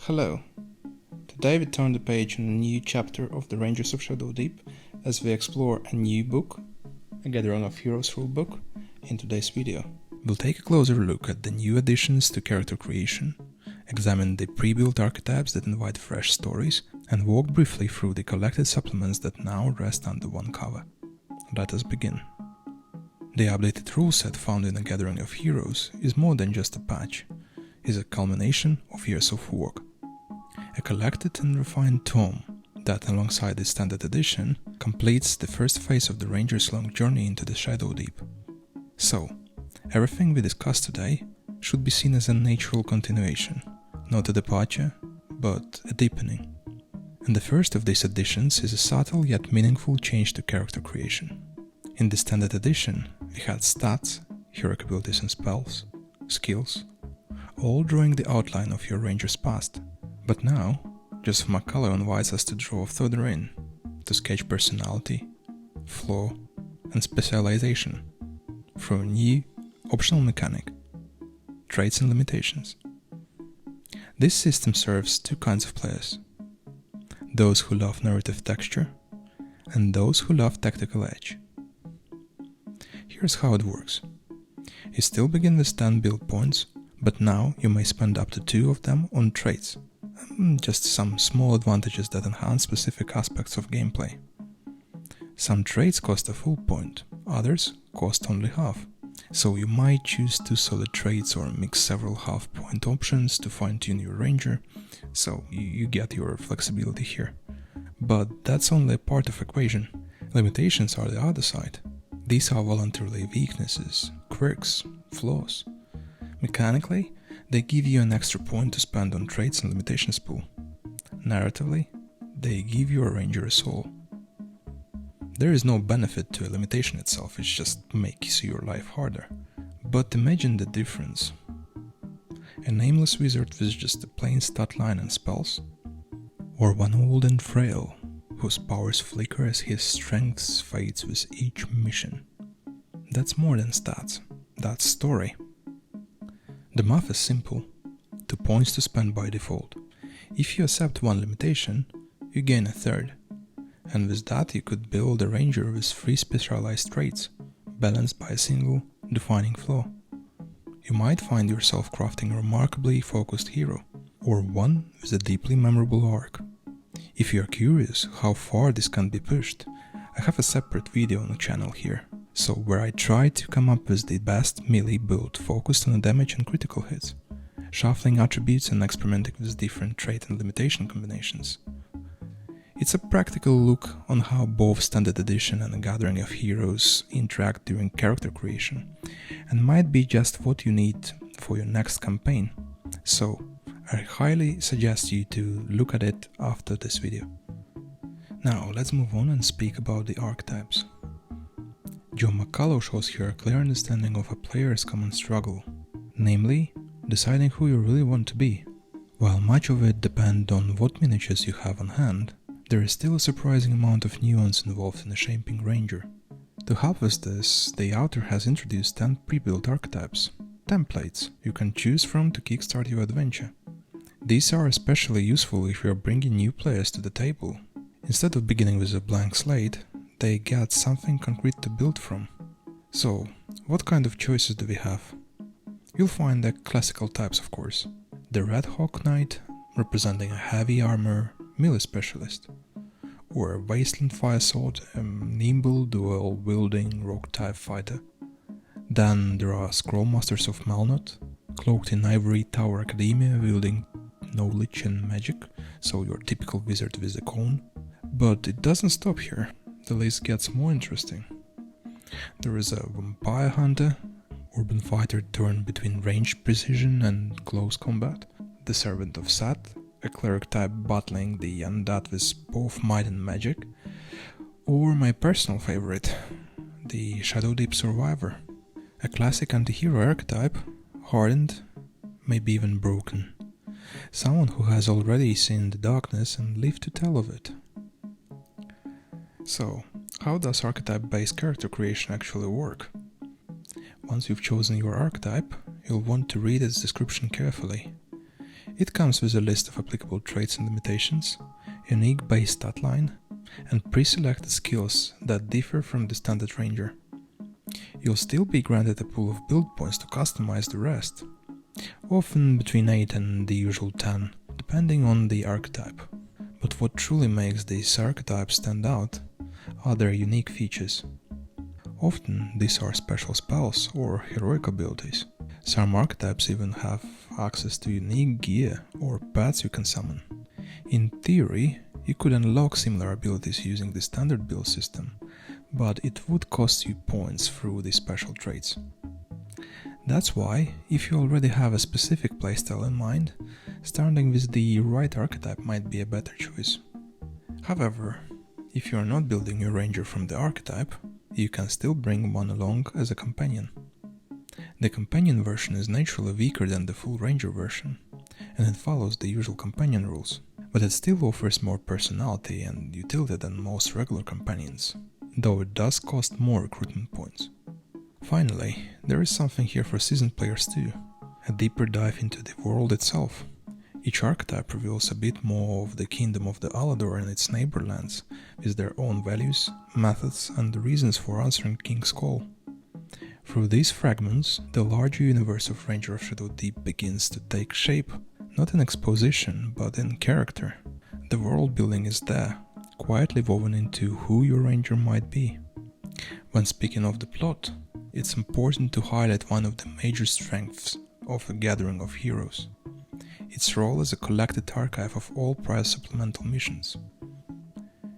Hello. Today we turn the page on a new chapter of the Rangers of Shadow Deep as we explore a new book, a Gathering of Heroes rulebook, in today's video. We'll take a closer look at the new additions to character creation, examine the pre-built archetypes that invite fresh stories, and walk briefly through the collected supplements that now rest under one cover. Let us begin. The updated rule set found in a Gathering of Heroes is more than just a patch. It is a culmination of years of work. A collected and refined tome that, alongside the standard edition, completes the first phase of the Ranger's long journey into the Shadow Deep. So, everything we discuss today should be seen as a natural continuation, not a departure, but a deepening. And the first of these additions is a subtle yet meaningful change to character creation. In the standard edition, we had stats, heroic abilities and spells, skills, all drawing the outline of your Ranger's past. But now, Joseph McCullough invites us to draw further in, to sketch personality, flaw, and specialization through a new, optional mechanic, traits and limitations. This system serves two kinds of players: those who love narrative texture, and those who love tactical edge. Here's how it works. You still begin with 10 build points, but now you may spend up to 2 of them on traits. Just some small advantages that enhance specific aspects of gameplay. Some traits cost a full point, others cost only half. So you might choose 2 solid traits or mix several half-point options to fine-tune your ranger, so you get your flexibility here. But that's only a part of the equation. Limitations are the other side. These are voluntarily weaknesses, quirks, flaws. Mechanically, they give you an extra point to spend on traits and limitations pool. Narratively, they give your ranger a soul. There is no benefit to a limitation itself, it just makes your life harder. But imagine the difference. A nameless wizard with just a plain stat line and spells, or one old and frail, whose powers flicker as his strength fades with each mission. That's more than stats, that's story. The math is simple: 2 points to spend by default. If you accept one limitation, you gain a third. And with that you could build a ranger with 3 specialized traits, balanced by a single defining flaw. You might find yourself crafting a remarkably focused hero, or one with a deeply memorable arc. If you are curious how far this can be pushed, I have a separate video on the channel here, so where I try to come up with the best melee build focused on the damage and critical hits, shuffling attributes and experimenting with different trait and limitation combinations. It's a practical look on how both Standard Edition and the Gathering of Heroes interact during character creation, and might be just what you need for your next campaign, so I highly suggest you to look at it after this video. Now let's move on and speak about the archetypes. Joe McCullough shows here a clear understanding of a player's common struggle, namely, deciding who you really want to be. While much of it depends on what miniatures you have on hand, there is still a surprising amount of nuance involved in the shaping ranger. To help with this, the author has introduced 10 pre-built archetypes, templates you can choose from to kickstart your adventure. These are especially useful if you are bringing new players to the table. Instead of beginning with a blank slate, they get something concrete to build from. So, what kind of choices do we have? You'll find the classical types, of course. The Red Hawk Knight, representing a heavy armor melee specialist, or a Wasteland Fire Sword, a nimble dual-wielding rogue type fighter. Then there are Scrollmasters of Melnot, cloaked in Ivory Tower Academia, wielding knowledge and magic, so your typical wizard with a cone. But it doesn't stop here. The list gets more interesting. There is a Vampire Hunter, urban fighter torn between ranged precision and close combat, the Servant of Seth, a cleric type battling the undead with both might and magic, or my personal favorite, the Shadow Deep Survivor, a classic anti-hero archetype, hardened, maybe even broken, someone who has already seen the darkness and lived to tell of it. So, how does archetype-based character creation actually work? Once you've chosen your archetype, you'll want to read its description carefully. It comes with a list of applicable traits and limitations, unique base stat line, and pre-selected skills that differ from the standard ranger. You'll still be granted a pool of build points to customize the rest, often between 8 and the usual 10, depending on the archetype. But what truly makes these archetypes stand out are their unique features. Often these are special spells or heroic abilities. Some archetypes even have access to unique gear or pets you can summon. In theory, you could unlock similar abilities using the standard build system, but it would cost you points through the special traits. That's why, if you already have a specific playstyle in mind, starting with the right archetype might be a better choice. However, if you are not building your ranger from the archetype, you can still bring one along as a companion. The companion version is naturally weaker than the full ranger version, and it follows the usual companion rules, but it still offers more personality and utility than most regular companions, though it does cost more recruitment points. Finally, there is something here for seasoned players too, a deeper dive into the world itself. Each archetype reveals a bit more of the kingdom of the Alador and its neighborlands, with their own values, methods, and the reasons for answering King's call. Through these fragments, the larger universe of Ranger of Shadow Deep begins to take shape, not in exposition, but in character. The world building is there, quietly woven into who your ranger might be. When speaking of the plot, it's important to highlight one of the major strengths of a gathering of heroes: its role as a collected archive of all prior supplemental missions.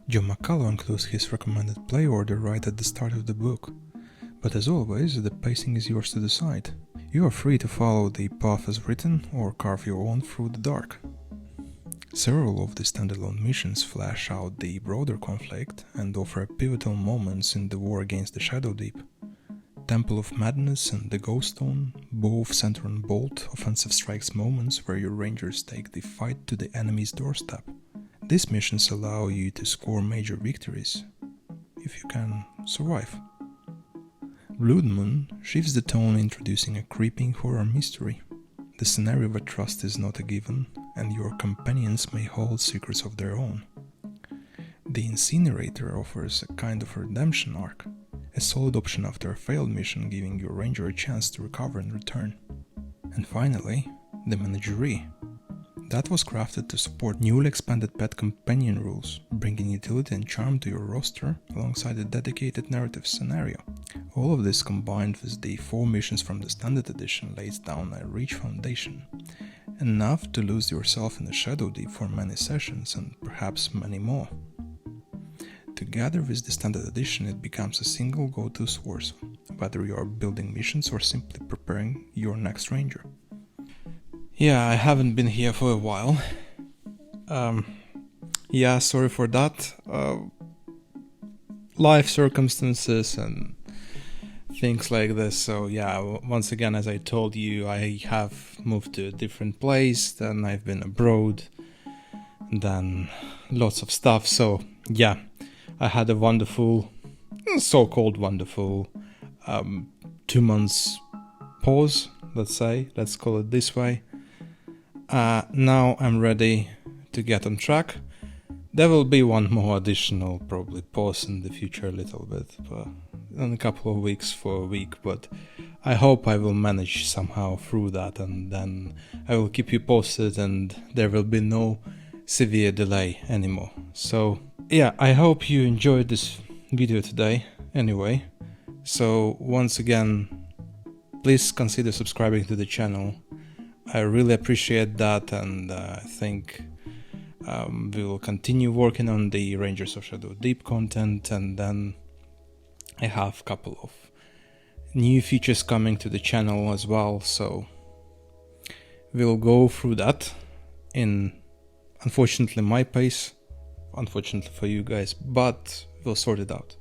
John McCullough includes his recommended play order right at the start of the book, but as always, the pacing is yours to decide. You are free to follow the path as written or carve your own through the dark. Several of the standalone missions flesh out the broader conflict and offer pivotal moments in the war against the Shadow Deep. Temple of Madness and the Ghost Stone both center on bold, offensive strikes moments where your rangers take the fight to the enemy's doorstep. These missions allow you to score major victories, if you can survive. Blood Moon shifts the tone, introducing a creeping horror mystery. The scenario where trust is not a given, and your companions may hold secrets of their own. The Incinerator offers a kind of redemption arc, a solid option after a failed mission, giving your ranger a chance to recover and return. And finally, the Menagerie. That was crafted to support newly expanded pet companion rules, bringing utility and charm to your roster alongside a dedicated narrative scenario. All of this combined with the 4 missions from the Standard Edition lays down a rich foundation, enough to lose yourself in the Shadow Deep for many sessions and perhaps many more. Together with the Standard Edition, it becomes a single go-to source, whether you are building missions or simply preparing your next ranger. Yeah, I haven't been here for a while. Sorry for that. Life circumstances and things like this. So yeah, once again, as I told you, I have moved to a different place, then I've been abroad, then lots of stuff. So yeah, I had a wonderful, so-called wonderful 2 months pause, let's call it this way. Now I'm ready to get on track. There will be one more additional probably pause in the future a little bit, but in a couple of weeks for a week, but I hope I will manage somehow through that, and then I will keep you posted and there will be no severe delay anymore. So yeah, I hope you enjoyed this video today anyway. So once again, please consider subscribing to the channel. I really appreciate that, and I think we will continue working on the Rangers of Shadow Deep content, and then I have a couple of new features coming to the channel as well, so we'll go through that in, unfortunately, my pace, unfortunately for you guys, but we'll sort it out.